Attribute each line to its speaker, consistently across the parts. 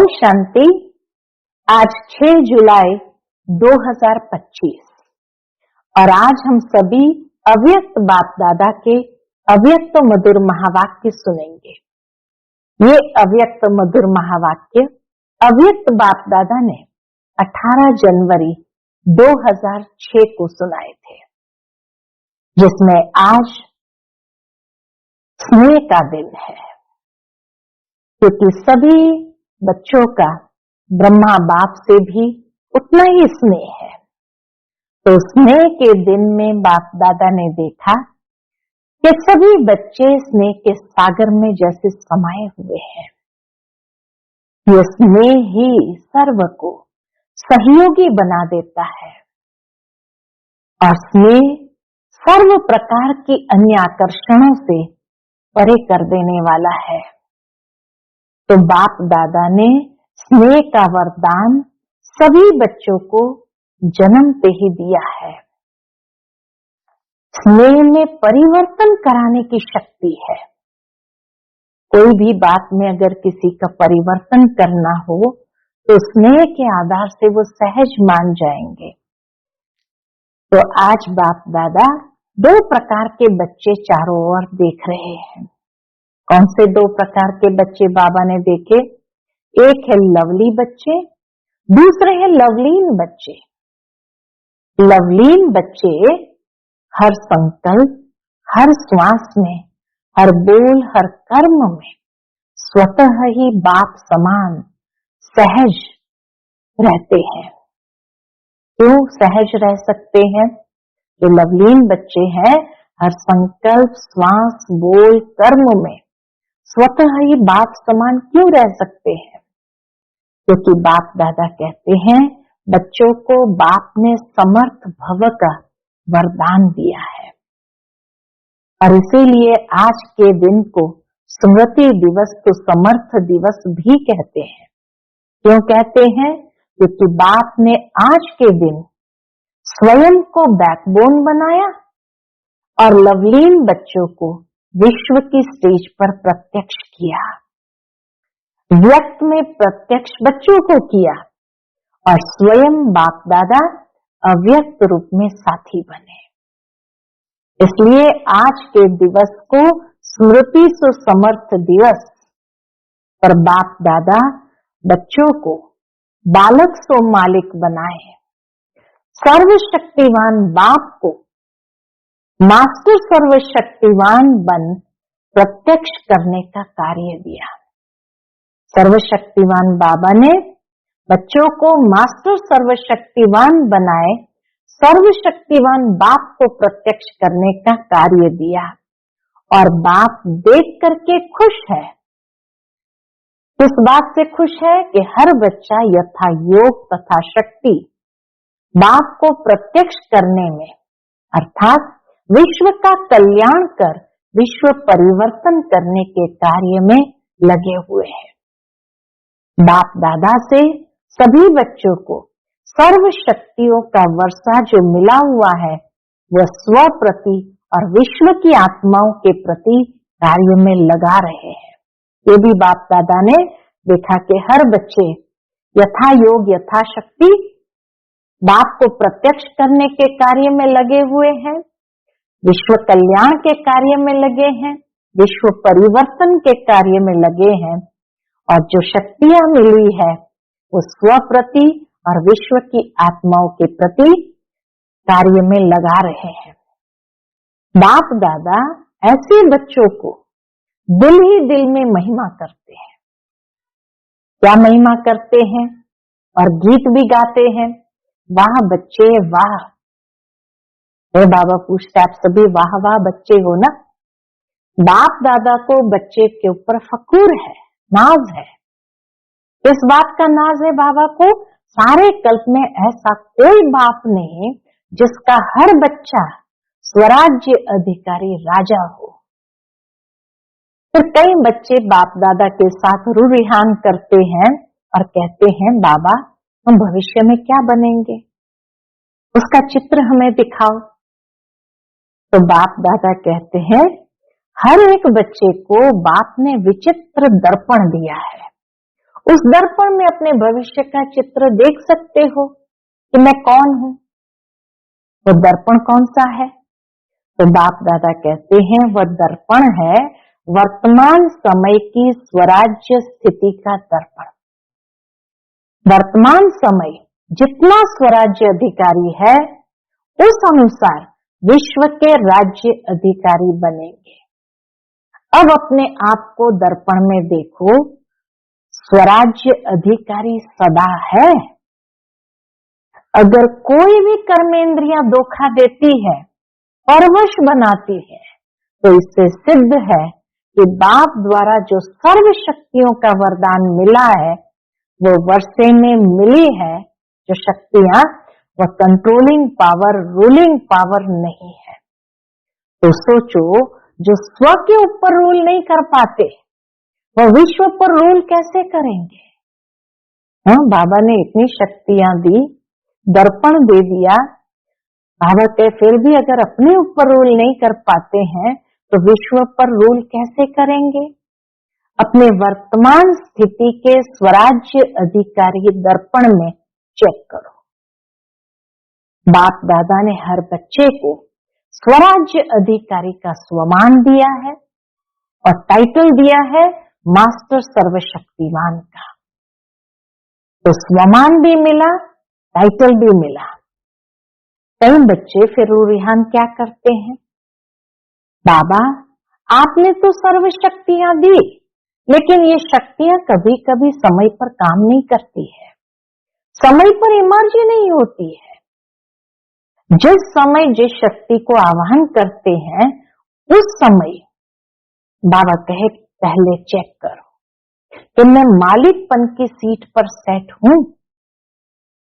Speaker 1: ओम शांति। आज 6 जुलाई 2025 और आज हम सभी अव्यक्त बाप दादा के अव्यक्त मधुर महावाक्य सुनेंगे। ये अव्यक्त मधुर महावाक्य अव्यक्त बाप दादा ने 18 जनवरी 2006 को सुनाए थे, जिसमें आज स्नेह का दिन है, क्योंकि सभी बच्चों का ब्रह्मा बाप से भी उतना ही स्नेह है। तो स्नेह के दिन में बाप दादा ने देखा कि सभी बच्चे स्नेह के सागर में जैसे समाये हुए हैं। ये स्नेह ही सर्व को सहयोगी बना देता है और स्नेह सर्व प्रकार की अन्य आकर्षणों से परे कर देने वाला है। तो बाप दादा ने स्नेह का वरदान सभी बच्चों को जन्मते ही दिया है। स्नेह में परिवर्तन कराने की शक्ति है। कोई भी बात में अगर किसी का परिवर्तन करना हो तो स्नेह के आधार से वो सहज मान जाएंगे। तो आज बाप दादा 2 प्रकार के बच्चे चारों ओर देख रहे हैं। कौन से 2 प्रकार के बच्चे बाबा ने देखे? एक है लवली बच्चे, दूसरे है लवलीन बच्चे। लवलीन बच्चे हर संकल्प, हर श्वास में, हर बोल, हर कर्म में स्वतः ही बाप समान सहज रहते हैं। क्यों सहज रह सकते हैं? जो लवलीन बच्चे हैं हर संकल्प, श्वास, बोल, कर्म में स्वतः ही बाप समान क्यों रह सकते हैं? क्योंकि बाप दादा कहते हैं बच्चों को बाप ने समर्थ भव का वरदान दिया है और इसीलिए आज के दिन को स्मृति दिवस तो समर्थ दिवस भी कहते हैं। क्यों कहते हैं? क्योंकि बाप ने आज के दिन स्वयं को बैकबोन बनाया और लवलीन बच्चों को विश्व की स्टेज पर प्रत्यक्ष किया। व्यक्त में प्रत्यक्ष बच्चों को किया और स्वयं बाप दादा अव्यक्त रूप में साथी बने। इसलिए आज के दिवस को स्मृति सो समर्थ दिवस पर बाप दादा बच्चों को बालक सो मालिक बनाए। सर्वशक्तिवान बाप को मास्टर सर्वशक्तिवान बन प्रत्यक्ष करने का कार्य दिया। सर्वशक्तिवान बाबा ने बच्चों को मास्टर सर्वशक्तिवान बनाए, सर्वशक्तिवान बाप को प्रत्यक्ष करने का कार्य दिया और बाप देख करके खुश है। किस बात से खुश है? कि हर बच्चा यथा योग तथा शक्ति बाप को प्रत्यक्ष करने में अर्थात विश्व का कल्याण कर विश्व परिवर्तन करने के कार्य में लगे हुए हैं। बाप दादा से सभी बच्चों को सर्व शक्तियों का वर्षा जो मिला हुआ है वह स्व प्रति और विश्व की आत्माओं के प्रति कार्य में लगा रहे हैं। ये भी बाप दादा ने देखा कि हर बच्चे यथा योग यथा शक्ति बाप को प्रत्यक्ष करने के कार्य में लगे हुए हैं, विश्व कल्याण के कार्य में लगे हैं, विश्व परिवर्तन के कार्य में लगे हैं और जो शक्तियां मिली है वो स्व प्रति और विश्व की आत्माओं के प्रति कार्य में लगा रहे हैं। बाप दादा ऐसे बच्चों को दिल ही दिल में महिमा करते हैं। क्या महिमा करते हैं? और गीत भी गाते हैं, वाह बच्चे वाह। बाबा पूछते आप सभी वाह वाह बच्चे हो ना? बाप दादा को बच्चे के ऊपर फखूर है, नाज है। इस बात का नाज है बाबा को, सारे कल्प में ऐसा कोई बाप नहीं जिसका हर बच्चा स्वराज्य अधिकारी राजा हो। फिर कई बच्चे बाप दादा के साथ रुरिहान करते हैं और कहते हैं बाबा हम भविष्य में क्या बनेंगे, उसका चित्र हमें दिखाओ। तो बाप दादा कहते हैं हर एक बच्चे को बाप ने विचित्र दर्पण दिया है उस दर्पण में अपने भविष्य का चित्र देख सकते हो कि मैं कौन हूं। वो दर्पण कौन सा है? तो बाप दादा कहते हैं वह दर्पण है वर्तमान समय की स्वराज्य स्थिति का दर्पण। वर्तमान समय जितना स्वराज्य अधिकारी है उस अनुसार विश्व के राज्य अधिकारी बनेंगे। अब अपने आप को दर्पण में देखो, स्वराज्य अधिकारी सदा है। अगर कोई भी कर्मेंद्रियां धोखा देती है, परवश बनाती है, तो इससे सिद्ध है कि बाप द्वारा जो सर्व शक्तियों का वरदान मिला है वो वर्षे में मिली है। जो शक्तियां वह कंट्रोलिंग पावर, रूलिंग पावर नहीं है। तो सोचो, जो स्व के ऊपर रूल नहीं कर पाते वह विश्व पर रूल कैसे करेंगे? हाँ, बाबा ने इतनी शक्तियां दी, दर्पण दे दिया। बाबा के फिर भी अगर अपने ऊपर रूल नहीं कर पाते हैं तो विश्व पर रूल कैसे करेंगे? अपने वर्तमान स्थिति के स्वराज्य अधिकारी दर्पण में चेक करो। बाप दादा ने हर बच्चे को स्वराज्य अधिकारी का स्वमान दिया है और टाइटल दिया है मास्टर सर्वशक्तिमान का। तो स्वमान भी मिला, टाइटल भी मिला। कई बच्चे फिर रुझान क्या करते हैं, बाबा आपने तो सर्व शक्तियां दी, लेकिन ये शक्तियां कभी कभी समय पर काम नहीं करती है, समय पर इमर्ज नहीं होती है। जिस समय जिस शक्ति को आवाहन करते हैं उस समय बाबा कहे पहले चेक करो कि मैं मालिकपन की सीट पर सेट हूं,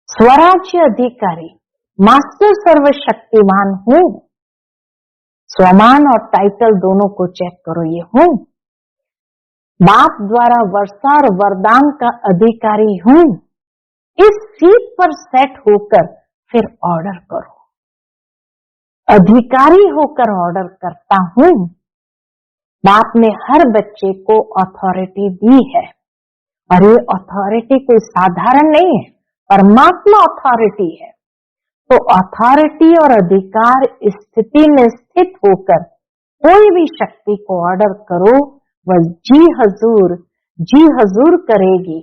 Speaker 1: स्वराज्य अधिकारी, मास्टर सर्वशक्तिमान हूं। स्वमान और टाइटल दोनों को चेक करो, ये हूं। बाप द्वारा वर्षा और वरदान का अधिकारी हूं। इस सीट पर सेट होकर फिर ऑर्डर करो। अधिकारी होकर ऑर्डर करता हूं। बाप ने हर बच्चे को अथॉरिटी दी है और ये अथॉरिटी कोई साधारण नहीं है, परमात्मा अथॉरिटी है। तो अथॉरिटी और अधिकार स्थिति में स्थित होकर कोई भी शक्ति को ऑर्डर करो, वह जी हजूर करेगी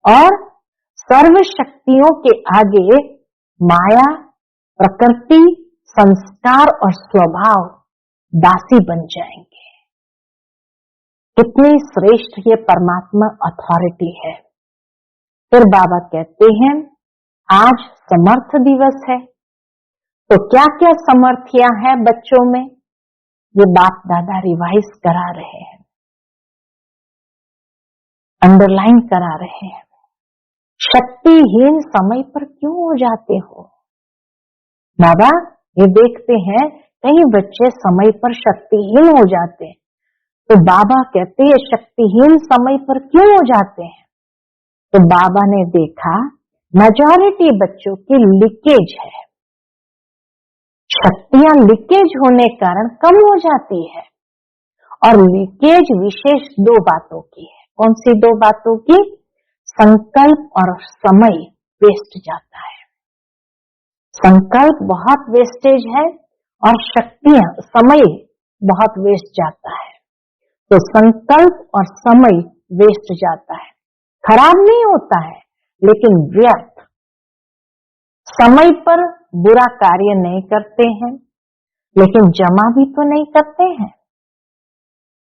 Speaker 1: और सर्व शक्तियों के आगे माया, प्रकृति, संस्कार और स्वभाव दासी बन जाएंगे। कितनी श्रेष्ठ ये परमात्मा अथॉरिटी है। फिर बाबा कहते हैं आज समर्थ दिवस है, तो क्या क्या समर्थियां हैं बच्चों में, ये बाप दादा रिवाइज करा रहे हैं, अंडरलाइन करा रहे हैं। शक्तिहीन समय पर क्यों हो जाते हो बाबा? ये देखते हैं कई बच्चे समय पर शक्तिहीन हो जाते हैं, तो बाबा कहते हैं शक्तिहीन समय पर क्यों हो जाते हैं? तो बाबा ने देखा मेजॉरिटी बच्चों की लीकेज है, शक्तियां लीकेज होने कारण कम हो जाती है। और लीकेज विशेष दो बातों की है। कौन सी दो बातों की? संकल्प और समय वेस्ट जाता है। संकल्प बहुत वेस्टेज है और शक्तियां, समय बहुत वेस्ट जाता है। तो संकल्प और समय वेस्ट जाता है, खराब नहीं होता है लेकिन व्यर्थ। समय पर बुरा कार्य नहीं करते हैं लेकिन जमा भी तो नहीं करते हैं,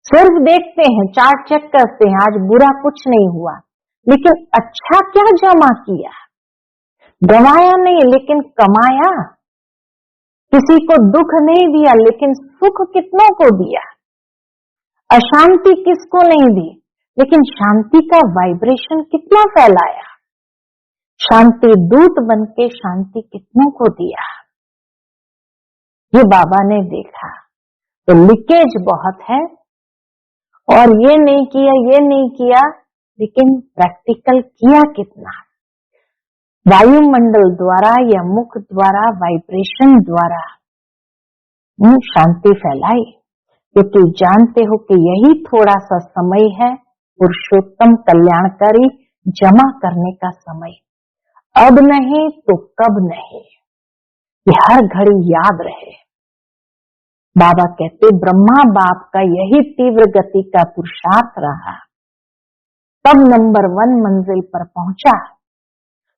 Speaker 1: सिर्फ देखते हैं, चार्ट चेक करते हैं, आज बुरा कुछ नहीं हुआ, लेकिन अच्छा क्या जमा किया? गंवाया नहीं लेकिन कमाया। किसी को दुख नहीं दिया लेकिन सुख कितनों को दिया। अशांति किसको नहीं दी लेकिन शांति का वाइब्रेशन कितना फैलाया। शांति दूत बनके शांति कितनों को दिया। ये बाबा ने देखा। तो लीकेज बहुत है और ये नहीं किया लेकिन प्रैक्टिकल किया कितना? वायुमंडल द्वारा या मुख द्वारा, वाइब्रेशन द्वारा शांति फैलाई, क्योंकि जानते हो कि यही थोड़ा सा समय है पुरुषोत्तम कल्याणकारी जमा करने का समय, अब नहीं तो कब नहीं, ये हर घड़ी याद रहे। बाबा कहते ब्रह्मा बाप का यही तीव्र गति का पुरुषार्थ रहा, तब नंबर 1 मंजिल पर पहुंचा।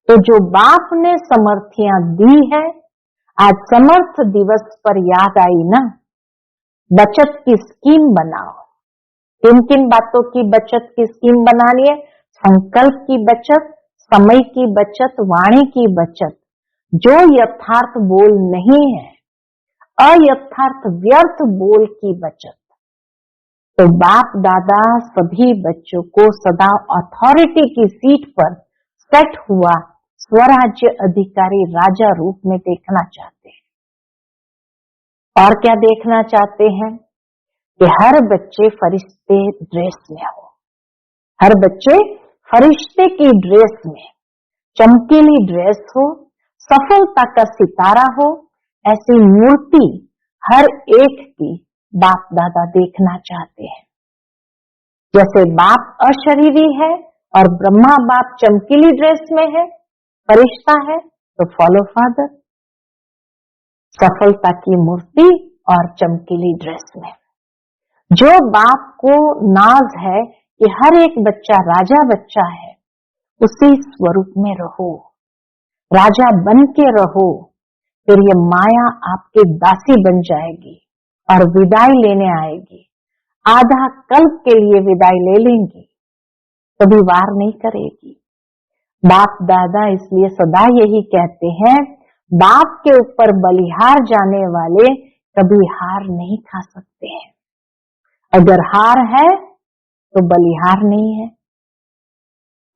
Speaker 1: तो जो बाप ने समर्थियां दी है, आज समर्थ दिवस पर याद आई ना, बचत की स्कीम बनाओ। किन किन बातों की बचत की स्कीम बनानी है? संकल्प की बचत, समय की बचत, वाणी की बचत। जो यथार्थ बोल नहीं है, अयथार्थ व्यर्थ बोल की बचत। तो बाप दादा सभी बच्चों को सदा अथॉरिटी की सीट पर सेट हुआ स्वराज्य अधिकारी राजा रूप में देखना चाहते हैं। और क्या देखना चाहते हैं? कि हर बच्चे फरिश्ते ड्रेस में हो, हर बच्चे फरिश्ते की ड्रेस में, चमकीली ड्रेस हो, सफलता का सितारा हो, ऐसी मूर्ति हर एक की बाप दादा देखना चाहते हैं। जैसे बाप अशरीरी है और ब्रह्मा बाप चमकीली ड्रेस में है, फरिश्ता है, तो फॉलो फादर, सफलता की मूर्ति और चमकीली ड्रेस में। जो बाप को नाज है कि हर एक बच्चा राजा बच्चा है, उसी स्वरूप में रहो, राजा बन के रहो, फिर ये माया आपकी दासी बन जाएगी और विदाई लेने आएगी। आधा कल्प के लिए विदाई ले लेंगी, कभी वार नहीं करेगी। बाप दादा इसलिए सदा यही कहते हैं, बाप के ऊपर बलिहार जाने वाले कभी हार नहीं खा सकते हैं। अगर हार है तो बलिहार नहीं है,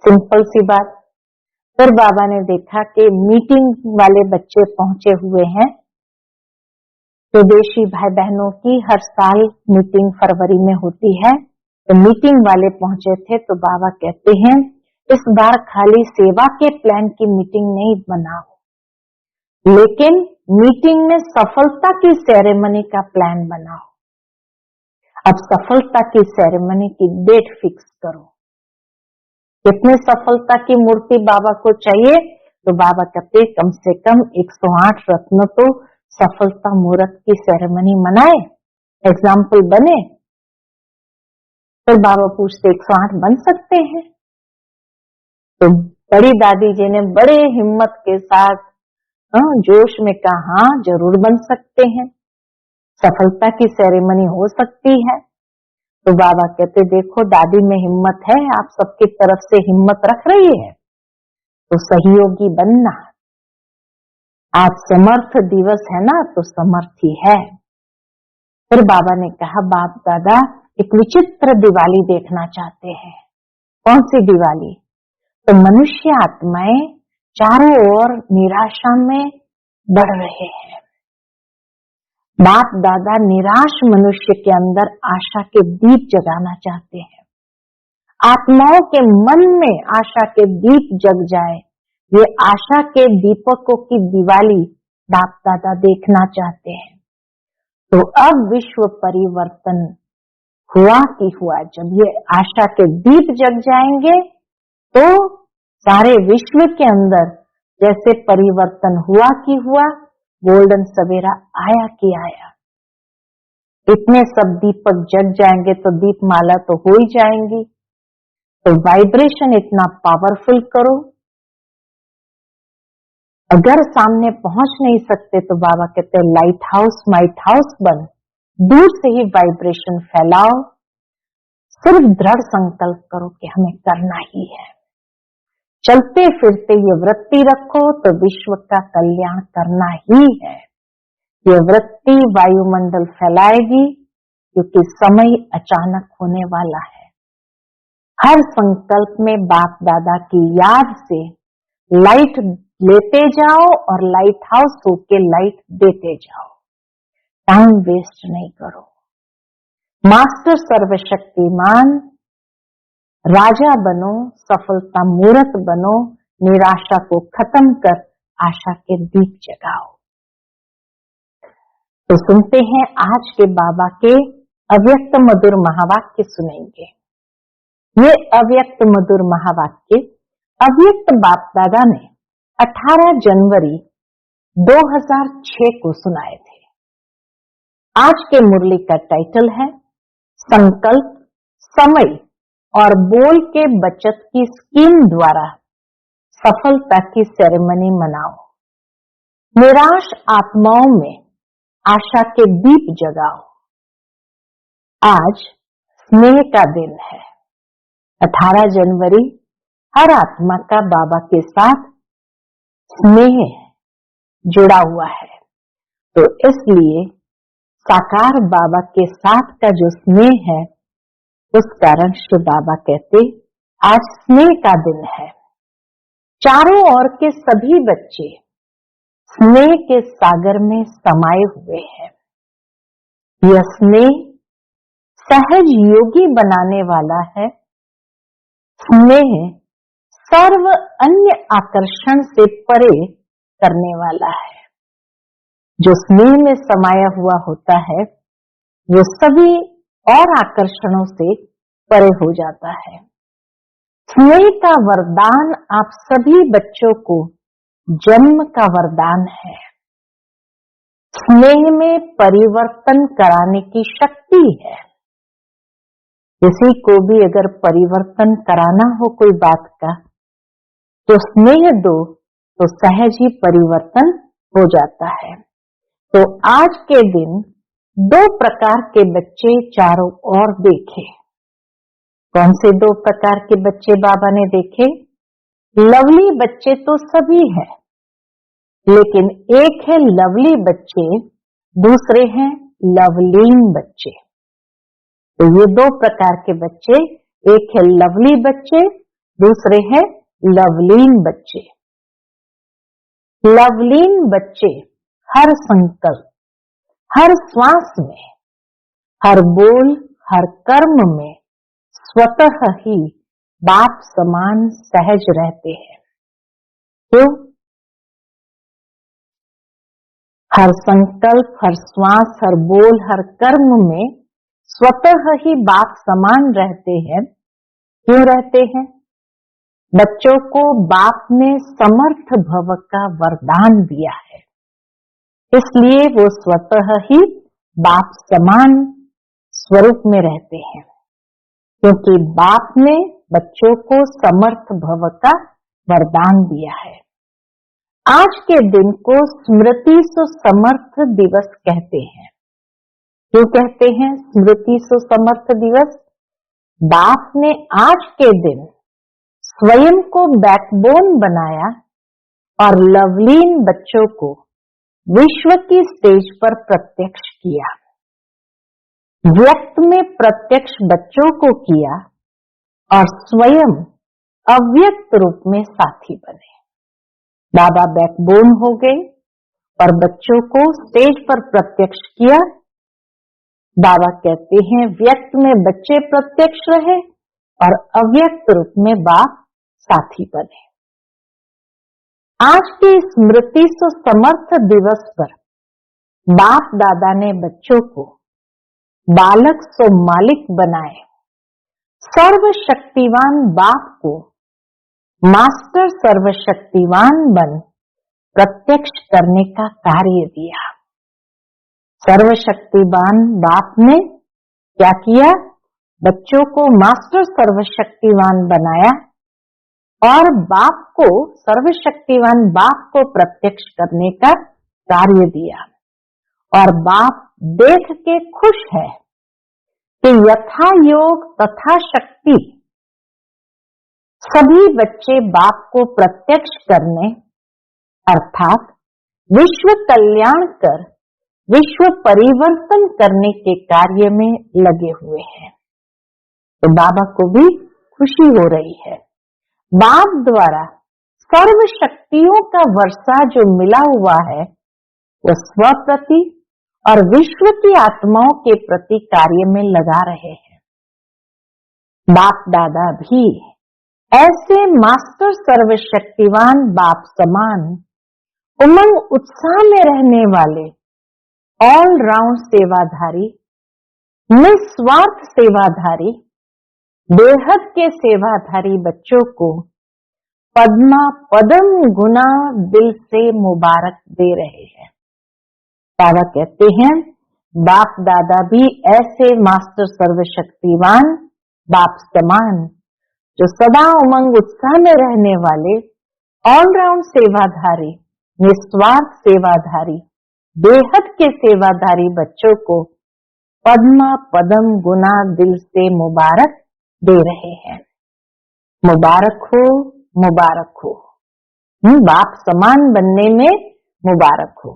Speaker 1: सिंपल सी बात। फिर बाबा ने देखा कि मीटिंग वाले बच्चे पहुंचे हुए हैं। स्वदेशी भाई बहनों की हर साल मीटिंग फरवरी में होती है, तो मीटिंग वाले पहुंचे थे। तो बाबा कहते हैं इस बार खाली सेवा के प्लान की मीटिंग नहीं बनाओ, लेकिन मीटिंग में सफलता की सेरेमनी का प्लान बनाओ। अब सफलता की सेरेमनी की डेट फिक्स करो। कितने सफलता की मूर्ति बाबा को चाहिए? तो बाबा कहते कम से कम 108 रत्न तो सफलता मूर्त की सेरेमनी मनाए, एग्जाम्पल बने। फिर बाबा पूछते 108 बन सकते हैं? तो बड़ी दादी जी ने बड़े हिम्मत के साथ जोश में कहा, हाँ जरूर बन सकते हैं, सफलता की सेरेमनी हो सकती है। तो बाबा कहते देखो दादी में हिम्मत है, आप सबकी तरफ से हिम्मत रख रही है, तो सहयोगी बनना। आज समर्थ दिवस है ना, तो समर्थी है। फिर बाबा ने कहा बाप दादा एक विचित्र दिवाली देखना चाहते हैं। कौन सी दिवाली? तो मनुष्य आत्माएं चारों ओर निराशा में बढ़ रहे हैं। बाप दादा निराश मनुष्य के अंदर आशा के दीप जगाना चाहते हैं। आत्माओं के मन में आशा के दीप जग जाए, ये आशा के दीपकों की दिवाली बाप दादा देखना चाहते हैं। तो अब विश्व परिवर्तन हुआ कि हुआ। जब ये आशा के दीप जग जाएंगे तो सारे विश्व के अंदर जैसे परिवर्तन हुआ कि हुआ, गोल्डन सवेरा आया कि आया। इतने सब दीपक जग जाएंगे तो दीपमाला तो हो ही जाएंगी। तो वाइब्रेशन इतना पावरफुल करो। अगर सामने पहुंच नहीं सकते तो बाबा कहते हैं लाइट हाउस माइट हाउस बन, दूर से ही वाइब्रेशन फैलाओ। सिर्फ दृढ़ संकल्प करो कि हमें करना ही है। चलते फिरते ये वृत्ति रखो तो विश्व का कल्याण करना ही है। ये वृत्ति वायुमंडल फैलाएगी, क्योंकि समय अचानक होने वाला है। हर संकल्प में बाप दादा की याद से लाइट लेते जाओ और लाइट हाउस होके लाइट देते जाओ। टाइम वेस्ट नहीं करो। मास्टर सर्वशक्तिमान राजा बनो, सफलता मूर्त बनो, निराशा को खत्म कर आशा के दीप जगाओ। तो सुनते हैं आज के बाबा के अव्यक्त मधुर महावाक्य सुनेंगे। ये अव्यक्त मधुर महावाक्य अव्यक्त बाप दादा ने 18 जनवरी 2006 को सुनाए थे। आज के मुरली का टाइटल है संकल्प, समय और बोल के बचत की स्कीम द्वारा सफलता की सेरेमनी मनाओ। निराश आत्माओं में आशा के दीप जगाओ। आज स्नेह का दिन है। 18 जनवरी हर आत्मा का बाबा के साथ स्नेह जुड़ा हुआ है, तो इसलिए साकार बाबा के साथ का जो स्नेह है, उस कारण शिव बाबा कहते आज स्नेह का दिन है। चारों ओर के सभी बच्चे स्नेह के सागर में समाये हुए हैं। यह स्नेह सहज योगी बनाने वाला है। स्नेह सर्व अन्य आकर्षण से परे करने वाला है। जो स्नेह में समाया हुआ होता है, वो सभी और आकर्षणों से परे हो जाता है। स्नेह का वरदान आप सभी बच्चों को जन्म का वरदान है। स्नेह में परिवर्तन कराने की शक्ति है। किसी को भी अगर परिवर्तन कराना हो कोई बात का, तो स्नेह दो तो सहज ही परिवर्तन हो जाता है। तो आज के दिन 2 प्रकार के बच्चे चारों ओर देखे। कौन से 2 प्रकार के बच्चे बाबा ने देखे? लवली बच्चे तो सभी हैं, लेकिन एक है लवली बच्चे, दूसरे हैं लवलीन बच्चे। तो ये 2 प्रकार के बच्चे, एक है लवली बच्चे, दूसरे हैं लवलीन बच्चे। लवलीन बच्चे हर संकल्प, हर श्वास में, हर बोल, हर कर्म में स्वतः ही बाप समान सहज रहते हैं। क्यों? हर संकल्प, हर श्वास, हर बोल, हर कर्म में स्वतः ही बाप समान रहते हैं। क्यों रहते हैं? बच्चों को बाप ने समर्थ भव का वरदान दिया है, इसलिए वो स्वतः ही बाप समान स्वरूप में रहते हैं, क्योंकि बाप ने बच्चों को समर्थ भव का वरदान दिया है। आज के दिन को स्मृति सुसमर्थ दिवस कहते हैं। क्यों कहते हैं स्मृति सुसमर्थ दिवस? बाप ने आज के दिन स्वयं को बैकबोन बनाया और लवलीन बच्चों को विश्व की स्टेज पर प्रत्यक्ष किया। व्यक्त में प्रत्यक्ष बच्चों को किया और स्वयं अव्यक्त रूप में साथी बने। बाबा बैकबोन हो गए और बच्चों को स्टेज पर प्रत्यक्ष किया। बाबा कहते हैं व्यक्त में बच्चे प्रत्यक्ष रहे और अव्यक्त रूप में बाप साथी बने। आज की स्मृति सुसमर्थ दिवस पर बाप दादा ने बच्चों को बालक सो मालिक बनाए। सर्वशक्तिवान बाप को मास्टर सर्वशक्तिवान बन प्रत्यक्ष करने का कार्य दिया। सर्वशक्तिवान बाप ने क्या किया? बच्चों को मास्टर सर्वशक्तिवान बनाया और बाप को, सर्वशक्तिवान बाप को प्रत्यक्ष करने का कार्य दिया। और बाप देख के खुश है कि यथा योग तथा शक्ति सभी बच्चे बाप को प्रत्यक्ष करने, अर्थात विश्व कल्याण कर विश्व परिवर्तन करने के कार्य में लगे हुए हैं। तो बाबा को भी खुशी हो रही है। बाप द्वारा सर्व शक्तियों का वर्षा जो मिला हुआ है, वो स्व प्रति और विश्व की आत्माओं के प्रति कार्य में लगा रहे हैं। बाप दादा भी ऐसे मास्टर सर्वशक्तिवान बाप समान उमंग उत्साह में रहने वाले ऑल राउंड सेवाधारी, निस्वार्थ सेवाधारी, बेहद के सेवाधारी बच्चों को पद्मा पदम गुना दिल से मुबारक दे रहे हैं। बाबा कहते हैं बाप दादा भी ऐसे मास्टर सर्वशक्तिवान बाप समान, जो सदा उमंग उत्साह में रहने वाले ऑलराउंड सेवाधारी, निस्वार्थ सेवाधारी, बेहद के सेवाधारी बच्चों को पद्मा पदम गुना दिल से मुबारक दे रहे हैं। मुबारक हो, मुबारक हो। बाप समान बनने में मुबारक हो।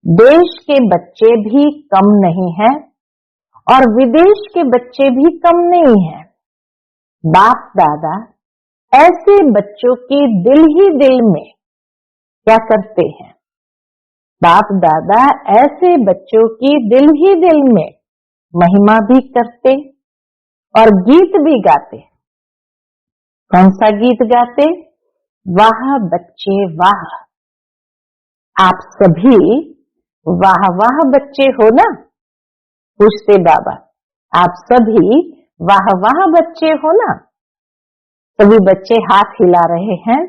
Speaker 1: देश के बच्चे भी कम नहीं हैं और विदेश के बच्चे भी कम नहीं हैं। बाप दादा ऐसे बच्चों की दिल ही दिल में क्या करते हैं? बाप दादा ऐसे बच्चों की दिल ही दिल में महिमा भी करते और गीत भी गाते। कौन सा गीत गाते? वाह बच्चे वाह। आप सभी वाह वाह बच्चे हो ना? पूछते बाबा, आप सभी वाह वाह बच्चे हो ना? सभी बच्चे हाथ हिला रहे हैं।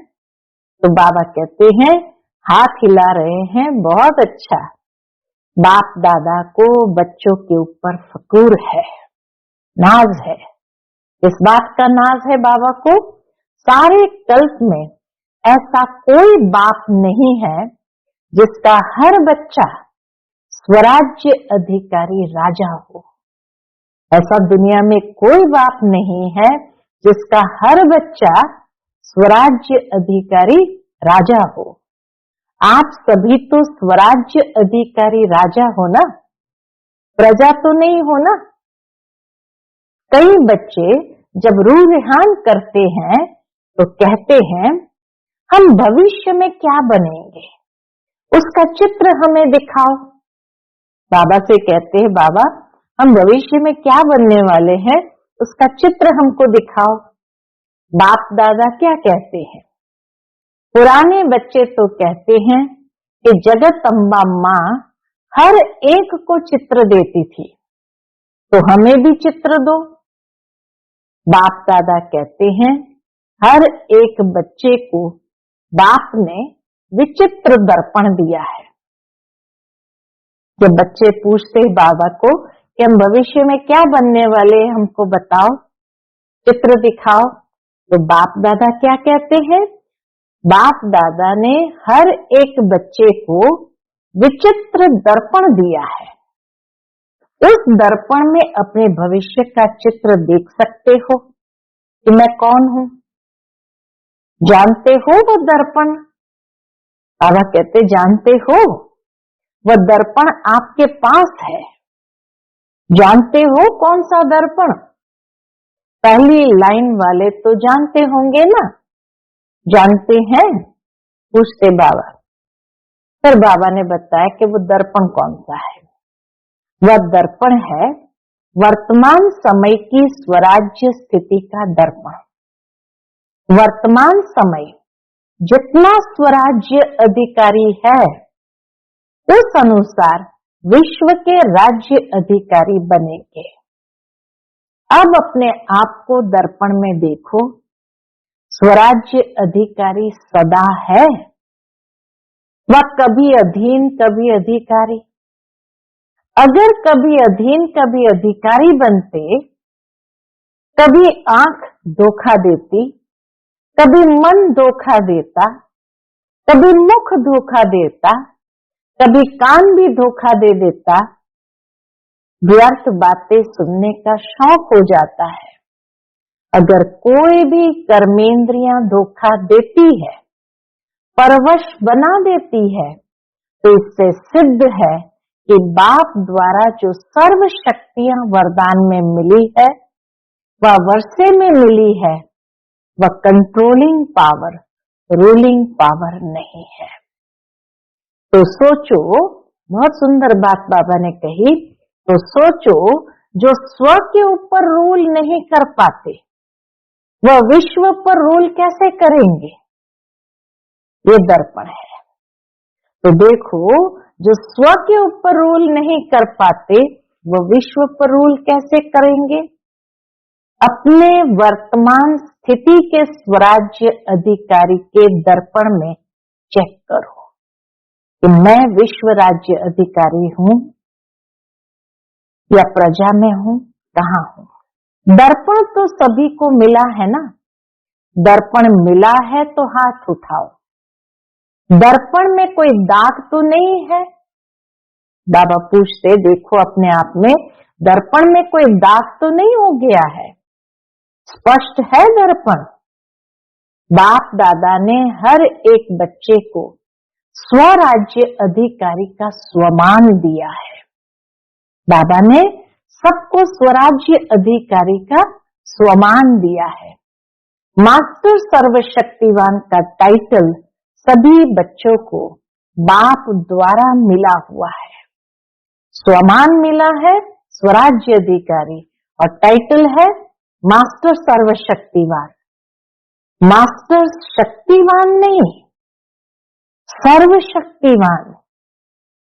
Speaker 1: तो बाबा कहते हैं हाथ हिला रहे हैं, बहुत अच्छा। बाप दादा को बच्चों के ऊपर फकूर है, नाज है। इस बात का नाज है बाबा को, सारे कल्प में ऐसा कोई बाप नहीं है जिसका हर बच्चा स्वराज्य अधिकारी राजा हो। ऐसा दुनिया में कोई बाप नहीं है जिसका हर बच्चा स्वराज्य अधिकारी राजा हो। आप सभी तो स्वराज्य अधिकारी राजा हो ना, प्रजा तो नहीं हो ना। कई बच्चे जब रूह रिहान करते हैं तो कहते हैं हम भविष्य में क्या बनेंगे, उसका चित्र हमें दिखाओ। बाबा से कहते हैं बाबा हम भविष्य में क्या बनने वाले हैं, उसका चित्र हमको दिखाओ। बाप दादा क्या कहते हैं? पुराने बच्चे तो कहते हैं कि जगत अम्बा माँ हर एक को चित्र देती थी, तो हमें भी चित्र दो। बाप दादा कहते हैं हर एक बच्चे को बाप ने विचित्र दर्पण दिया है। जब बच्चे पूछते हैं बाबा को कि हम भविष्य में क्या बनने वाले हैं, हमको बताओ, चित्र दिखाओ, तो बाप दादा क्या कहते हैं? बाप दादा ने हर एक बच्चे को विचित्र दर्पण दिया है। उस दर्पण में अपने भविष्य का चित्र देख सकते हो कि मैं कौन हूं। जानते हो वो दर्पण? बाबा कहते जानते हो, वह दर्पण आपके पास है। जानते हो कौन सा दर्पण? पहली लाइन वाले तो जानते होंगे ना, जानते हैं? पूछते बाबा। फिर बाबा ने बताया कि वो दर्पण कौन सा है। वह दर्पण है वर्तमान समय की स्वराज्य स्थिति का दर्पण। वर्तमान समय जितना स्वराज्य अधिकारी है उस अनुसार विश्व के राज्य अधिकारी बनेंगे। अब अपने आप को दर्पण में देखो, स्वराज्य अधिकारी सदा है, वह कभी अधीन कभी अधिकारी। अगर कभी अधीन कभी अधिकारी बनते, कभी आंख धोखा देती, कभी मन धोखा देता, कभी मुख धोखा देता, कभी कान भी धोखा दे देता, व्यर्थ बातें सुनने का शौक हो जाता है। अगर कोई भी कर्मेंद्रियां धोखा देती है, परवश बना देती है, तो इससे सिद्ध है कि बाप द्वारा जो सर्व शक्तियां वरदान में मिली है, वह वर्षे में मिली है, वह कंट्रोलिंग पावर, रूलिंग पावर नहीं है। तो सोचो, बहुत सुंदर बात बाबा ने कही, तो सोचो जो स्व के ऊपर रूल नहीं कर पाते, वह विश्व पर रूल कैसे करेंगे? ये दर्पण है। तो देखो, जो स्व के ऊपर रूल नहीं कर पाते, वो विश्व पर रूल कैसे करेंगे? अपने वर्तमान स्थिति के स्वराज्य अधिकारी के दर्पण में चेक करो कि मैं विश्व राज्य अधिकारी हूं या प्रजा में हूं, कहां हूं। दर्पण तो सभी को मिला है ना, दर्पण मिला है तो हाथ उठाओ। दर्पण में कोई दाग तो नहीं है? बाबा पूछते, देखो अपने आप में, दर्पण में कोई दाग तो नहीं हो गया है? स्पष्ट है दर्पण। बाप दादा ने हर एक बच्चे को स्वराज्य अधिकारी का स्वमान दिया है। बाबा ने सबको स्वराज्य अधिकारी का स्वमान दिया है। मास्टर सर्वशक्तिवान का टाइटल सभी बच्चों को बाप द्वारा मिला हुआ है। स्वमान मिला है स्वराज्य अधिकारी और टाइटल है मास्टर सर्वशक्तिवान। मास्टर शक्तिवान नहीं, सर्वशक्तिवान।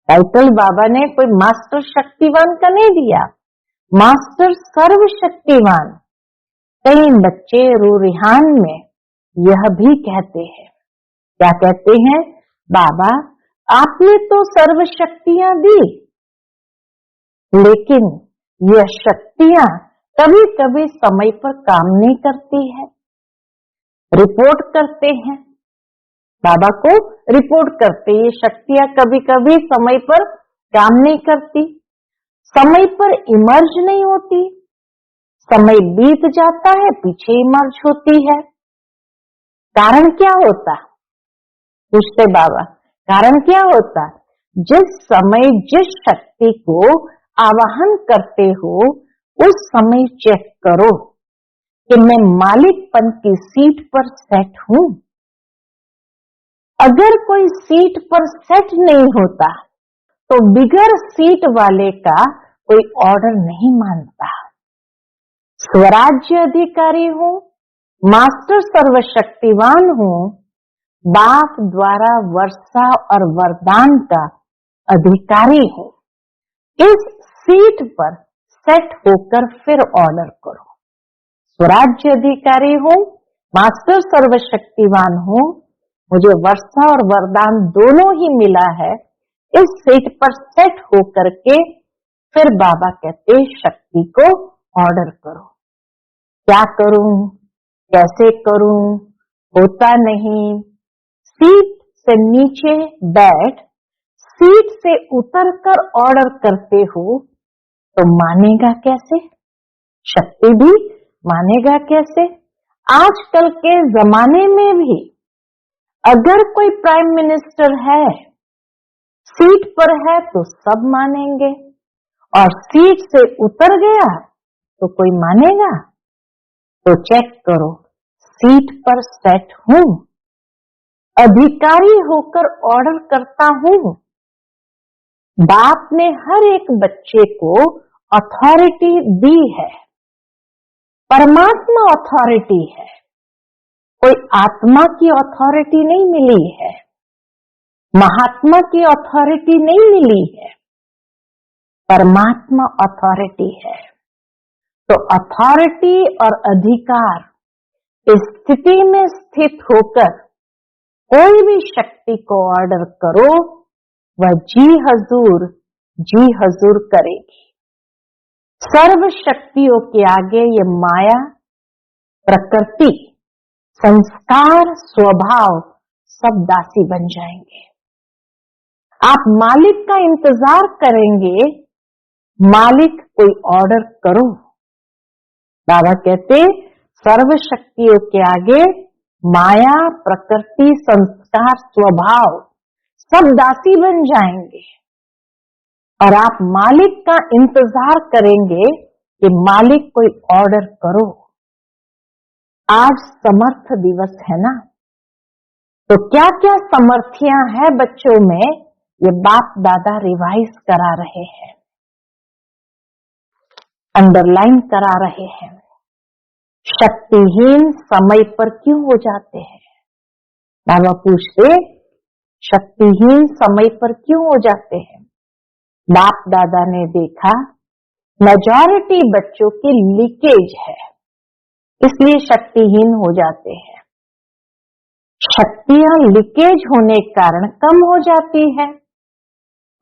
Speaker 1: टाइटल बाबा ने कोई मास्टर शक्तिवान का नहीं दिया, मास्टर सर्वशक्तिवान। कई बच्चे रूरिहान में यह भी कहते हैं, क्या कहते हैं? बाबा आपने तो सर्व शक्तियां दी, लेकिन यह शक्तियां कभी कभी समय पर काम नहीं करती है। रिपोर्ट करते हैं, बाबा को रिपोर्ट करते, ये शक्तियां कभी कभी समय पर काम नहीं करती, समय पर इमर्ज नहीं होती, समय बीत जाता है पीछे इमर्ज होती है। कारण क्या होता? पूछते बाबा, कारण क्या होता? जिस समय जिस शक्ति को आवाहन करते हो उस समय चेक करो कि मैं मालिकपन की सीट पर सेट हूं। अगर कोई सीट पर सेट नहीं होता तो बिगर सीट वाले का कोई ऑर्डर नहीं मानता। स्वराज्य अधिकारी हूं, मास्टर सर्वशक्तिवान हूं, बाप द्वारा वर्षा और वरदान का अधिकारी हूं। इस सीट पर सेट होकर फिर ऑर्डर करो। स्वराज्य अधिकारी हूं, मास्टर सर्वशक्तिवान हूं, मुझे वर्षा और वरदान दोनों ही मिला है। इस सीट पर सेट होकर के फिर बाबा कहते शक्ति को ऑर्डर करो। क्या करूं, कैसे करूं, होता नहीं। सीट से नीचे बैठ सीट से उतरकर ऑर्डर करते हो तो मानेगा कैसे? शक्ति भी मानेगा कैसे? आजकल के जमाने में भी अगर कोई प्राइम मिनिस्टर है, सीट पर है तो सब मानेंगे, और सीट से उतर गया तो कोई मानेगा? तो चेक करो, सीट पर सेट हूं, अधिकारी होकर ऑर्डर करता हूं। बाप ने हर एक बच्चे को अथॉरिटी दी है, परमात्मा अथॉरिटी है, कोई आत्मा की अथॉरिटी नहीं मिली है, महात्मा की अथॉरिटी नहीं मिली है, परमात्मा अथॉरिटी है। तो अथॉरिटी और अधिकार इस स्थिति में स्थित होकर कोई भी शक्ति को ऑर्डर करो, वह जी हजूर करेगी। सर्व शक्तियों के आगे ये माया, प्रकृति, संस्कार, स्वभाव सब दासी बन जाएंगे। आप मालिक का इंतजार करेंगे, मालिक कोई ऑर्डर करो। बाबा कहते सर्व शक्तियों के आगे माया, प्रकृति, संस्कार, स्वभाव सब दासी बन जाएंगे, और आप मालिक का इंतजार करेंगे कि मालिक कोई ऑर्डर करो। आज समर्थ दिवस है ना, तो क्या क्या समर्थियां हैं बच्चों में, ये बाप दादा रिवाइज करा रहे हैं, अंडरलाइन करा रहे हैं। शक्तिहीन समय पर क्यों हो जाते हैं? बाबा पूछते शक्तिहीन समय पर क्यों हो जाते हैं? बाप दादा ने देखा मेजॉरिटी बच्चों की लीकेज है, इसलिए शक्तिहीन हो जाते हैं। शक्तियां लीकेज होने के कारण कम हो जाती है,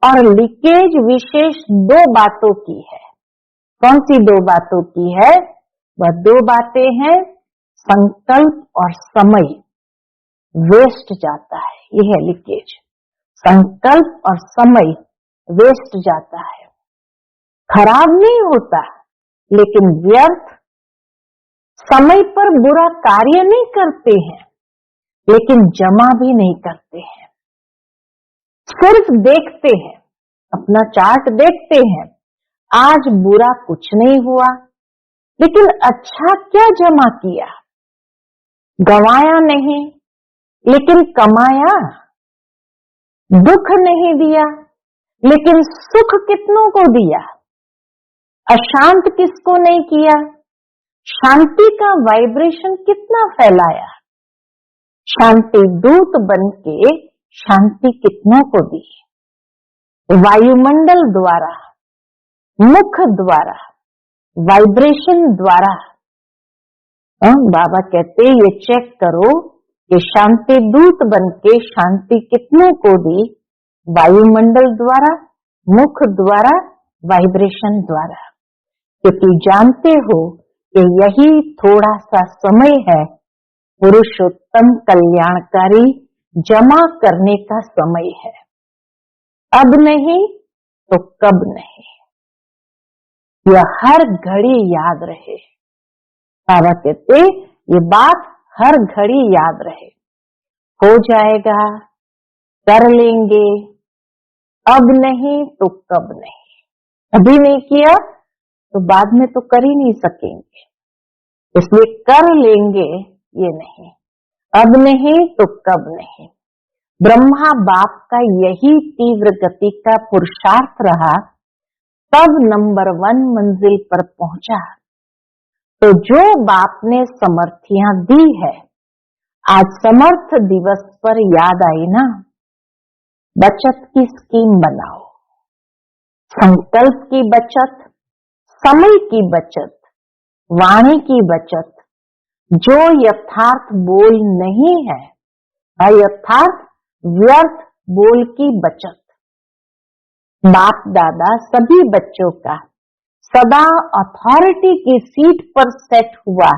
Speaker 1: और लीकेज विशेष दो बातों की है। कौन सी दो बातों की है? वह दो बातें हैं, संकल्प और समय वेस्ट जाता है, यह है लीकेज। संकल्प और समय वेस्ट जाता है। खराब नहीं होता, लेकिन व्यर्थ। समय पर बुरा कार्य नहीं करते हैं, लेकिन जमा भी नहीं करते हैं। सिर्फ देखते हैं, अपना चार्ट देखते हैं, आज बुरा कुछ नहीं हुआ, लेकिन अच्छा क्या जमा किया? गंवाया नहीं, लेकिन कमाया। दुख नहीं दिया, लेकिन सुख कितनों को दिया? अशांत किसको नहीं किया? शांति का वाइब्रेशन कितना फैलाया? शांति दूत बनके शांति कितनों को दी? वायुमंडल द्वारा, मुख द्वारा, वाइब्रेशन द्वारा। बाबा कहते ये चेक करो कि शांति दूत बनके शांति कितनों को दी? वायुमंडल द्वारा, मुख द्वारा, वाइब्रेशन द्वारा। क्योंकि जानते हो कि यही थोड़ा सा समय है पुरुषोत्तम कल्याणकारी जमा करने का समय है। अब नहीं तो कब नहीं, यह हर घड़ी याद रहे। बाबा कहते ये बात हर घड़ी याद रहे। हो जाएगा, कर लेंगे, अब नहीं तो कब नहीं। अभी नहीं किया तो बाद में तो कर ही नहीं सकेंगे, इसलिए कर लेंगे ये नहीं, अब नहीं तो कब नहीं। ब्रह्मा बाप का यही तीव्र गति का पुरुषार्थ रहा, तब नंबर 1 मंजिल पर पहुंचा। तो जो बाप ने समर्थियां दी है, आज समर्थ दिवस पर याद आई ना, बचत की स्कीम बनाओ। संकल्प की बचत, समय की बचत, वाणी की बचत, जो यथार्थ बोल नहीं है, अयथार्थ व्यर्थ बोल की बचत। बाप दादा सभी बच्चों का सदा अथॉरिटी की सीट पर सेट हुआ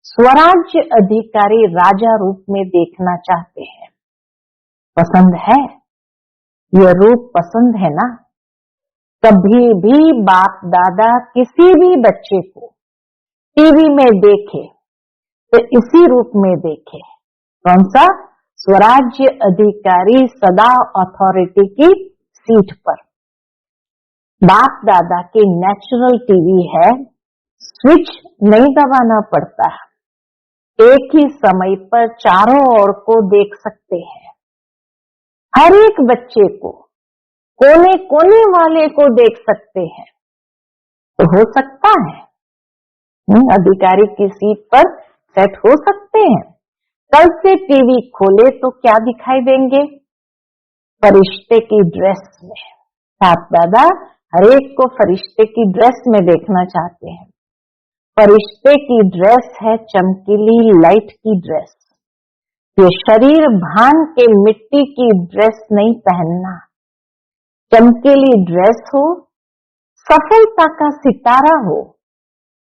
Speaker 1: स्वराज्य अधिकारी राजा रूप में देखना चाहते हैं। पसंद है? यह रूप पसंद है ना? कभी भी बाप दादा किसी भी बच्चे को टीवी में देखे तो इसी रूप में देखे। कौन सा? स्वराज्य अधिकारी सदा अथॉरिटी की सीट पर। बाप दादा के नेचुरल टीवी है, स्विच नहीं दबाना पड़ता, एक ही समय पर चारों ओर को देख सकते हैं। हर एक बच्चे को, कोने कोने वाले को देख सकते हैं। तो हो सकता है अधिकारी की सीट पर सेट हो सकते हैं। कल से टीवी खोले तो क्या दिखाई देंगे? फरिश्ते की ड्रेस में। बाप दादा हर एक को फरिश्ते की ड्रेस में देखना चाहते हैं। फरिश्ते की ड्रेस है चमकीली लाइट की ड्रेस। ये शरीर भान के मिट्टी की ड्रेस नहीं पहनना, चमकीली ड्रेस हो, सफलता का सितारा हो,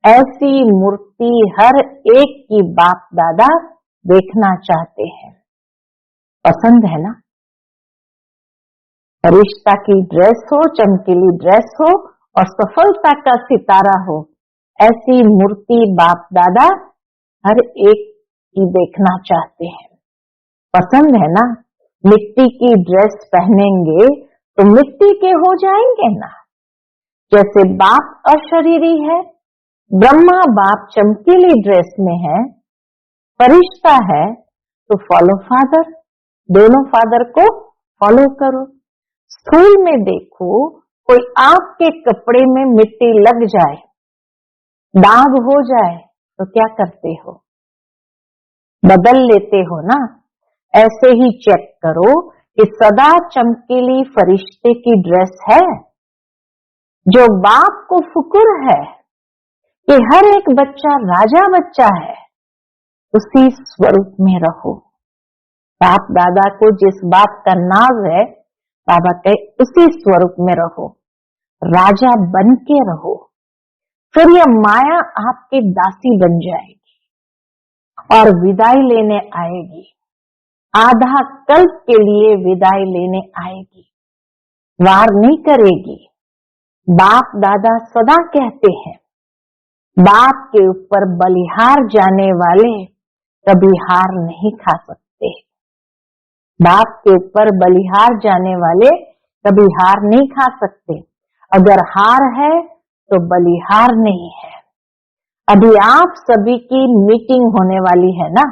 Speaker 1: ऐसी मूर्ति हर एक की बाप दादा देखना चाहते हैं। पसंद है ना? फरिश्ता की ड्रेस हो, चमकीली ड्रेस हो और सफलता का सितारा हो, ऐसी मूर्ति बाप दादा हर एक की देखना चाहते हैं। पसंद है ना? मिट्टी की ड्रेस पहनेंगे तो मिट्टी के हो जाएंगे ना। जैसे बाप अशरीरी है, ब्रह्मा बाप चमकीली ड्रेस में है, फरिश्ता है तो फॉलो फादर, दोनों फादर को फॉलो करो। स्थूल में देखो, कोई आपके कपड़े में मिट्टी लग जाए, दाग हो जाए तो क्या करते हो? बदल लेते हो ना। ऐसे ही चेक करो कि सदा चमकीली फरिश्ते की ड्रेस है। जो बाप को फुकुर है कि हर एक बच्चा राजा बच्चा है, उसी स्वरूप में रहो। बाप दादा को जिस बात का नाज है, बाबा कहे उसी स्वरूप में रहो, राजा बन के रहो। फिर यह माया आपकी दासी बन जाएगी और विदाई लेने आएगी, आधा कल्प के लिए विदाई लेने आएगी, वार नहीं करेगी। बाप दादा सदा कहते हैं, बाप के ऊपर बलिहार जाने वाले कभी हार नहीं खा सकते। बाप के ऊपर बलिहार जाने वाले कभी हार नहीं खा सकते। अगर हार है तो बलिहार नहीं है। अभी आप सभी की मीटिंग होने वाली है ना,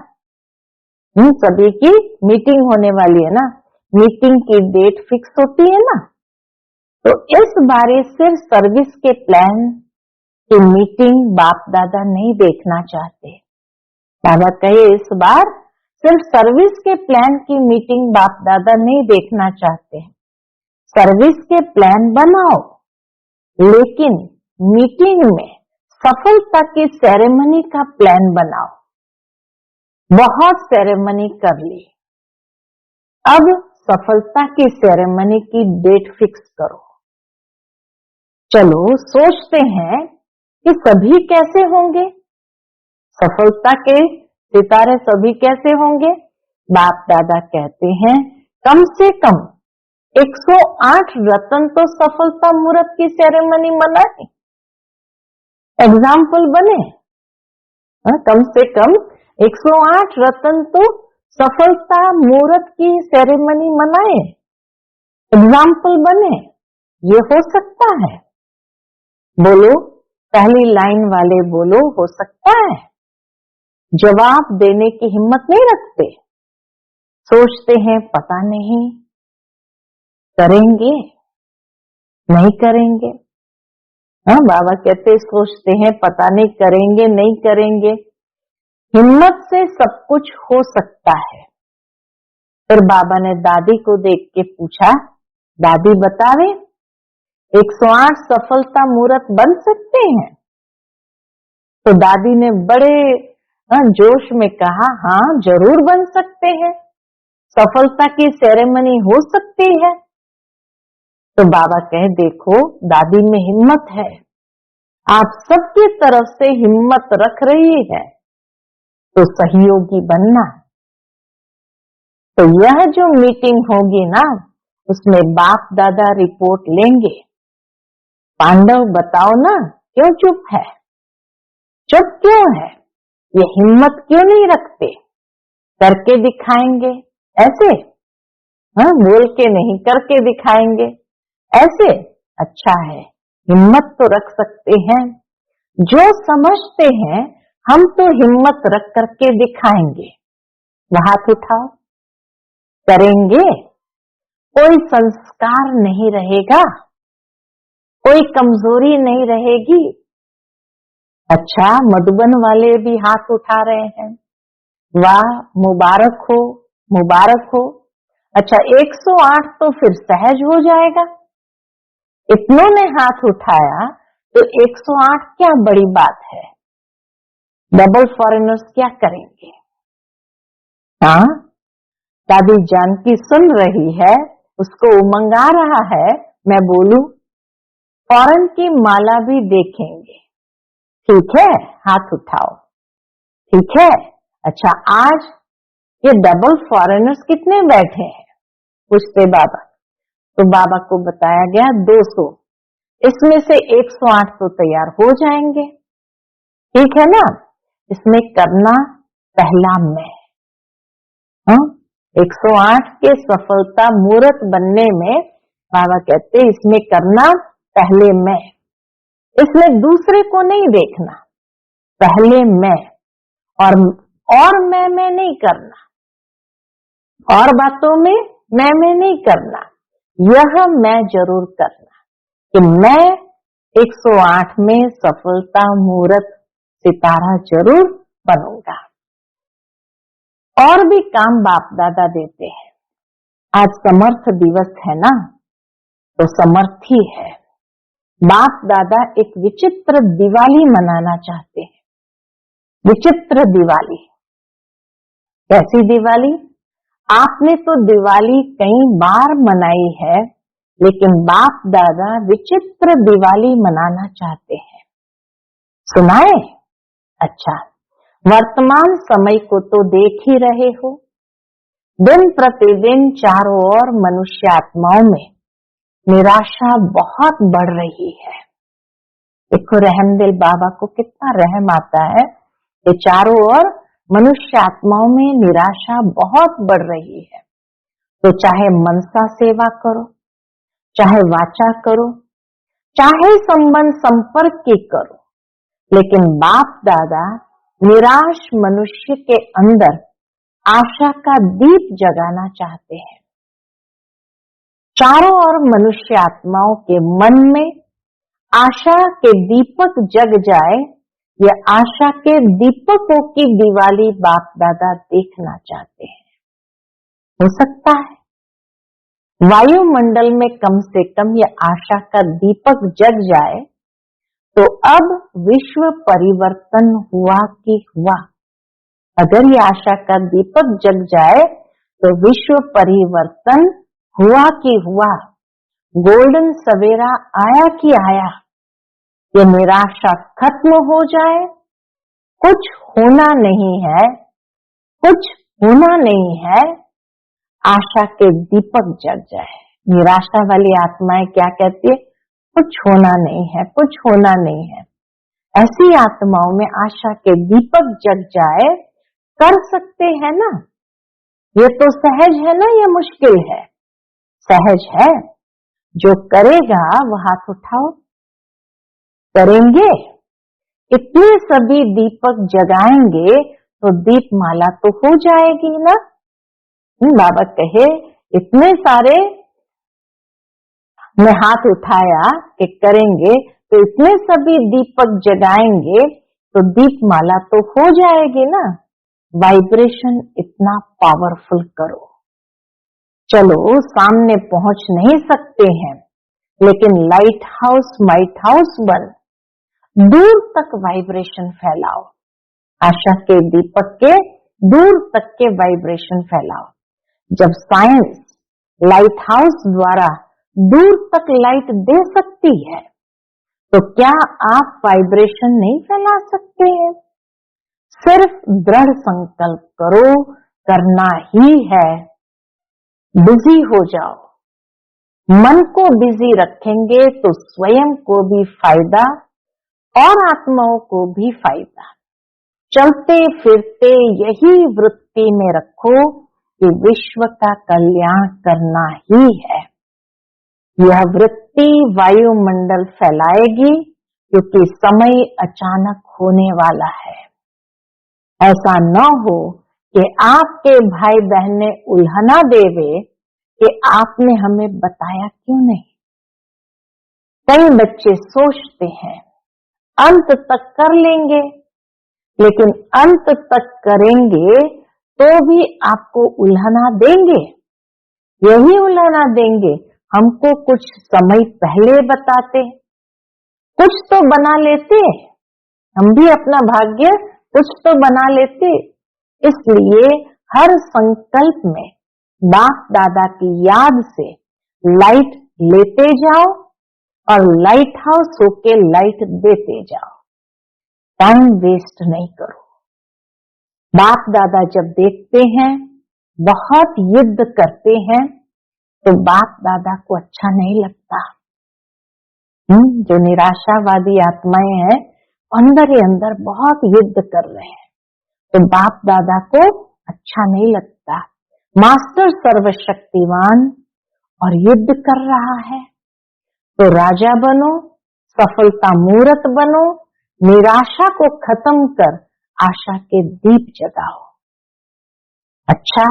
Speaker 1: सभी की मीटिंग होने वाली है ना, मीटिंग की डेट फिक्स होती है ना। तो इस बारे सिर्फ सर्विस के प्लान की मीटिंग बाप दादा नहीं देखना चाहते। बाबा कहे इस बार सिर्फ सर्विस के प्लान की मीटिंग बाप दादा नहीं देखना चाहते। सर्विस के प्लान बनाओ, लेकिन मीटिंग में सफलता की सेरेमनी का प्लान बनाओ। बहुत सेरेमनी कर ली, अब सफलता की सेरेमनी की डेट फिक्स करो। चलो सोचते हैं कि सभी कैसे होंगे, सफलता के सितारे सभी कैसे होंगे। बाप दादा कहते हैं कम से कम 108 रत्न तो सफलता मुहूर्त की सेरेमनी मनाए, एग्जाम्पल बने। कम से कम 108 रत्न तो सफलता मुहूर्त की सेरेमनी मनाए, एग्जाम्पल बने। ये हो सकता है? बोलो, पहली लाइन वाले बोलो, हो सकता है? जवाब देने की हिम्मत नहीं रखते, सोचते हैं पता नहीं करेंगे नहीं करेंगे। हाँ, बाबा कहते सोचते हैं पता नहीं करेंगे नहीं करेंगे। हिम्मत से सब कुछ हो सकता है। फिर बाबा ने दादी को देख के पूछा, दादी बतावे 108 सफलता मुहूर्त बन सकते हैं? तो दादी ने बड़े जोश में कहा, हाँ जरूर बन सकते हैं, सफलता की सेरेमनी हो सकती है। तो बाबा कहे देखो दादी में हिम्मत है, आप सबकी तरफ से हिम्मत रख रही है, तो सहयोगी बनना। तो यह जो मीटिंग होगी ना, उसमें बाप दादा रिपोर्ट लेंगे। पांडव बताओ ना, क्यों चुप है? चुप क्यों है? ये हिम्मत क्यों नहीं रखते? करके दिखाएंगे ऐसे, हाँ बोल के नहीं करके दिखाएंगे ऐसे। अच्छा है, हिम्मत तो रख सकते हैं। जो समझते हैं हम तो हिम्मत रख करके दिखाएंगे, वो हाथ उठाओ। करेंगे, कोई संस्कार नहीं रहेगा, कोई कमजोरी नहीं रहेगी। अच्छा, मधुबन वाले भी हाथ उठा रहे हैं, वाह मुबारक हो मुबारक हो। अच्छा 108 तो फिर सहज हो जाएगा। इतनों ने हाथ उठाया तो 108 क्या बड़ी बात है। डबल फॉरेनर्स क्या करेंगे? हाँ, दादी जानकी सुन रही है, उसको उमंग आ रहा है, मैं बोलूं फॉरेन की माला भी देखेंगे। ठीक है, हाथ उठाओ। ठीक है, अच्छा आज ये डबल फॉरेनर्स कितने बैठे हैं, पूछते बाबा। तो बाबा को बताया गया 200, इसमें से 108 तो तैयार हो जाएंगे। ठीक है ना, इसमें करना पहला मैं। 108 के सफलता मुहूर्त बनने में बाबा कहते इसमें करना पहले मैं, इसमें दूसरे को नहीं देखना, पहले मैं। और मैं नहीं करना, और बातों में मैं नहीं करना, यह मैं जरूर करना कि मैं 108 में सफलता मुहूर्त सितारा जरूर बनूंगा। और भी काम बाप दादा देते हैं। आज समर्थ दिवस है ना, तो समर्थी है, बाप दादा एक विचित्र दिवाली मनाना चाहते हैं। विचित्र दिवाली। कैसी दिवाली? आपने तो दिवाली कई बार मनाई है, लेकिन बाप दादा विचित्र दिवाली मनाना चाहते हैं। सुनाए? अच्छा, वर्तमान समय को तो देख ही रहे हो। दिन प्रतिदिन चारों ओर मनुष्य आत्माओं में निराशा बहुत बढ़ रही है। देखो रहमदिल बाबा को कितना रहम आता है कि चारों ओर मनुष्य आत्माओं में निराशा बहुत बढ़ रही है। तो चाहे मनसा सेवा करो, चाहे वाचा करो, चाहे संबंध संपर्क की करो, लेकिन बाप दादा निराश मनुष्य के अंदर आशा का दीप जगाना चाहते हैं। चारों ओर मनुष्य आत्माओं के मन में आशा के दीपक जग जाए, यह आशा के दीपकों की दिवाली बाप दादा देखना चाहते हैं। हो सकता है वायुमंडल में कम से कम यह आशा का दीपक जग जाए, तो अब विश्व परिवर्तन हुआ कि हुआ। अगर ये आशा का दीपक जग जाए तो विश्व परिवर्तन हुआ कि हुआ। गोल्डन सवेरा आया कि आया। ये निराशा खत्म हो जाए। कुछ होना नहीं है, कुछ होना नहीं है। आशा के दीपक जग जाए। निराशा वाली आत्माएं क्या कहती है? कुछ होना नहीं है, कुछ होना नहीं है। ऐसी आत्माओं में आशा के दीपक जग जाए। कर सकते हैं ना? ये तो सहज है ना? ये मुश्किल है? सहज है। जो करेगा वो हाथ उठाओ। करेंगे? इतने सभी दीपक जगाएंगे तो दीपमाला तो हो जाएगी ना। बाबा कहे इतने सारे ने हाथ उठाया कि करेंगे, तो इतने सभी दीपक जगाएंगे तो दीपमाला तो हो जाएगी ना। वाइब्रेशन इतना पावरफुल करो। चलो सामने पहुंच नहीं सकते हैं, लेकिन लाइट हाउस माइट हाउस बन दूर तक वाइब्रेशन फैलाओ। आशा के दीपक के दूर तक के वाइब्रेशन फैलाओ। जब साइंस लाइट हाउस द्वारा दूर तक लाइट दे सकती है, तो क्या आप वाइब्रेशन नहीं फैला सकते हैं? सिर्फ दृढ़ संकल्प करो, करना ही है। बिजी हो जाओ। मन को बिजी रखेंगे तो स्वयं को भी फायदा और आत्माओं को भी फायदा। चलते फिरते यही वृत्ति में रखो कि विश्व का कल्याण करना ही है। यह वृत्ति वायुमंडल फैलाएगी, क्योंकि समय अचानक होने वाला है। ऐसा न हो कि आपके भाई बहन ने उल्हना देवे कि आपने हमें बताया क्यों नहीं। कई बच्चे सोचते हैं अंत तक कर लेंगे, लेकिन अंत तक करेंगे तो भी आपको उल्हना देंगे। यही उल्हना देंगे, हमको कुछ समय पहले बताते, कुछ तो बना लेते, हम भी अपना भाग्य कुछ तो बना लेते। इसलिए हर संकल्प में बाप दादा की याद से लाइट लेते जाओ और लाइट हाउस होके लाइट देते जाओ। टाइम वेस्ट नहीं करो। बाप दादा जब देखते हैं बहुत युद्ध करते हैं, तो बाप दादा को अच्छा नहीं लगता। जो निराशावादी आत्माएं हैं अंदर ही अंदर बहुत युद्ध कर रहे हैं, तो बाप दादा को अच्छा नहीं लगता। मास्टर सर्वशक्तिवान और युद्ध कर रहा है, तो राजा बनो, सफलता मूर्त बनो, निराशा को खत्म कर आशा के दीप जगाओ। अच्छा,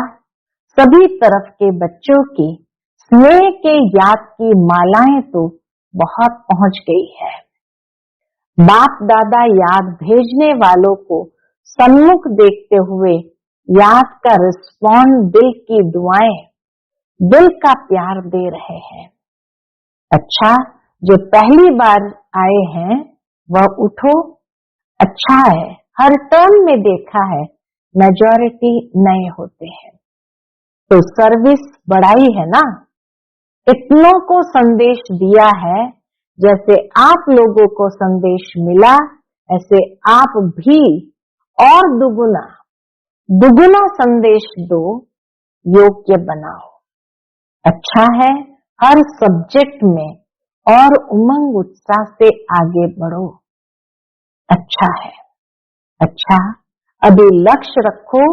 Speaker 1: सभी तरफ के बच्चों की स्नेह के याद की मालाएं तो बहुत पहुंच गई है। बाप दादा याद भेजने वालों को सन्मुख देखते हुए याद का रिस्पॉन्ड, दिल की दुआएं, दिल का प्यार दे रहे हैं। अच्छा, जो पहली बार आए हैं वह उठो। अच्छा है, हर टर्म में देखा है मेजॉरिटी नए होते हैं, तो सर्विस बढ़ाई है ना। इतनों को संदेश दिया है, जैसे आप लोगों को संदेश मिला ऐसे आप भी और दुगुना संदेश दो, योग्य बनाओ। अच्छा है, हर सब्जेक्ट में और उमंग उत्साह से आगे बढ़ो। अच्छा है, अच्छा, अभी लक्ष्य रखो,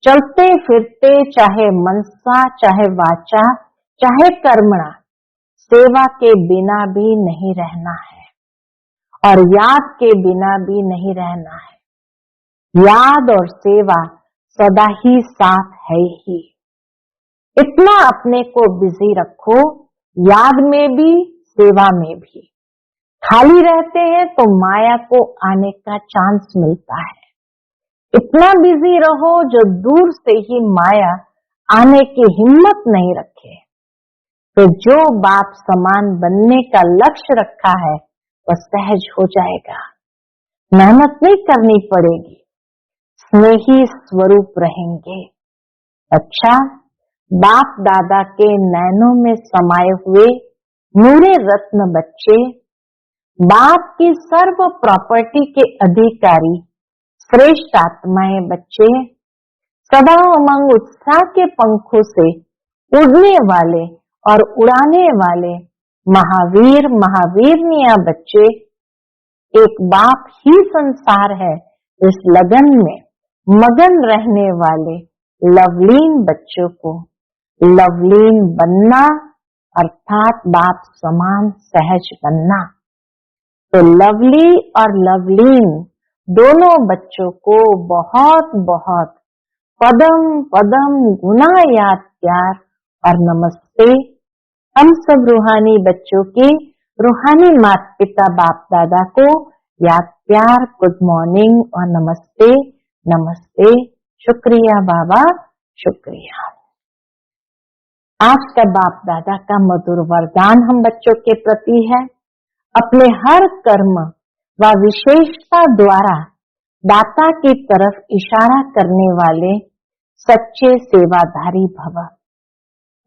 Speaker 1: चलते फिरते चाहे मनसा चाहे वाचा चाहे कर्मणा, सेवा के बिना भी नहीं रहना है और याद के बिना भी नहीं रहना है। याद और सेवा सदा ही साथ है ही। इतना अपने को बिजी रखो, याद में भी सेवा में भी। खाली रहते हैं तो माया को आने का चांस मिलता है। इतना बिजी रहो जो दूर से ही माया आने की हिम्मत नहीं रखे। तो जो बाप समान बनने का लक्ष्य रखा है वह सहज हो जाएगा। मेहनत नहीं करनी पड़ेगी, स्नेही स्वरूप रहेंगे। अच्छा, बाप दादा के नैनों में समाये हुए नूरे रत्न बच्चे, बाप की सर्व प्रॉपर्टी के अधिकारी श्रेष्ठ आत्माएं बच्चे, सदा उमंग उत्साह के पंखों से उड़ने वाले और उड़ाने वाले महावीर महावीरनिया बच्चे, एक बाप ही संसार है इस लगन में मगन रहने वाले लवलीन बच्चों को लवलीन बनना अर्थात बाप समान सहज बनना। तो लवली और लवलीन दोनों बच्चों को बहुत बहुत पदम पदम गुना याद प्यार और नमस्ते। हम सब रूहानी बच्चों की रूहानी माता पिता बाप दादा को याद प्यार, गुड मॉर्निंग और नमस्ते नमस्ते। शुक्रिया बाबा, शुक्रिया। आज का बाप दादा का मधुर वरदान हम बच्चों के प्रति है, अपने हर कर्म व विशेषता द्वारा दाता की तरफ इशारा करने वाले सच्चे सेवाधारी भव।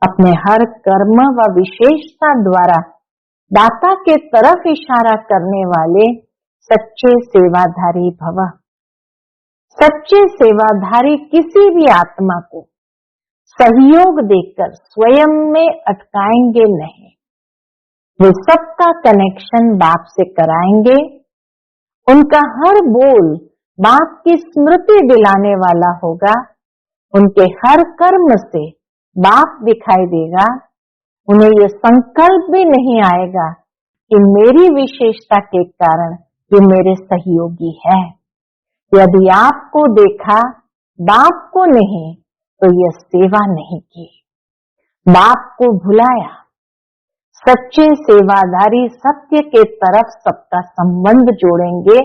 Speaker 1: अपने हर कर्म व विशेषता द्वारा दाता के तरफ इशारा करने वाले सच्चे सेवाधारी भव। सच्चे सेवाधारी किसी भी आत्मा को सहयोग देकर स्वयं में अटकाएंगे नहीं। वे सबका कनेक्शन बाप से कराएंगे। उनका हर बोल बाप की स्मृति दिलाने वाला होगा। उनके हर कर्म से बाप दिखाई देगा। उन्हें यह संकल्प भी नहीं आएगा कि मेरी विशेषता के कारण ये मेरे सहयोगी है। यदि आपको देखा बाप को नहीं तो यह सेवा नहीं की, बाप को भुलाया। सच्चे सेवाधारी सत्य के तरफ सबका संबंध जोड़ेंगे,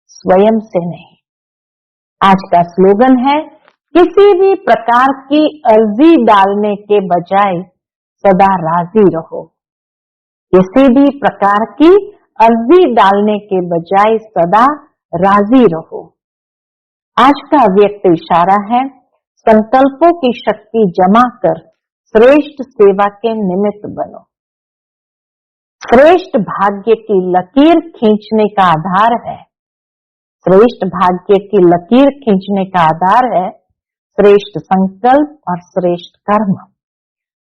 Speaker 1: स्वयं से नहीं। आज का स्लोगन है, किसी भी प्रकार की अर्जी डालने के बजाय सदा राजी रहो। किसी भी प्रकार की अर्जी डालने के बजाय सदा राजी रहो। आज का अव्यक्त इशारा है, संकल्पों की शक्ति जमा कर श्रेष्ठ सेवा के निमित्त बनो। श्रेष्ठ भाग्य की लकीर खींचने का आधार है, श्रेष्ठ भाग्य की लकीर खींचने का आधार है श्रेष्ठ संकल्प और श्रेष्ठ कर्म।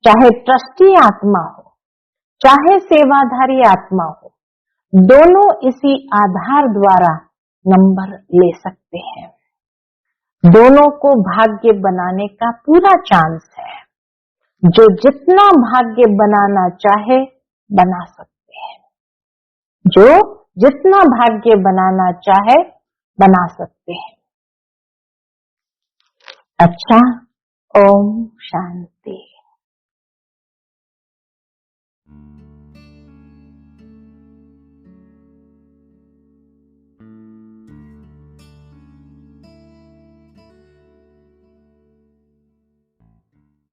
Speaker 1: चाहे ट्रस्टी आत्मा हो चाहे सेवाधारी आत्मा हो, दोनों इसी आधार द्वारा नंबर ले सकते हैं। दोनों को भाग्य बनाने का पूरा चांस है। जो जितना भाग्य बनाना चाहे बना सकते हैं, जो जितना भाग्य बनाना चाहे बना सकते हैं। अच्छा, ओम शांति।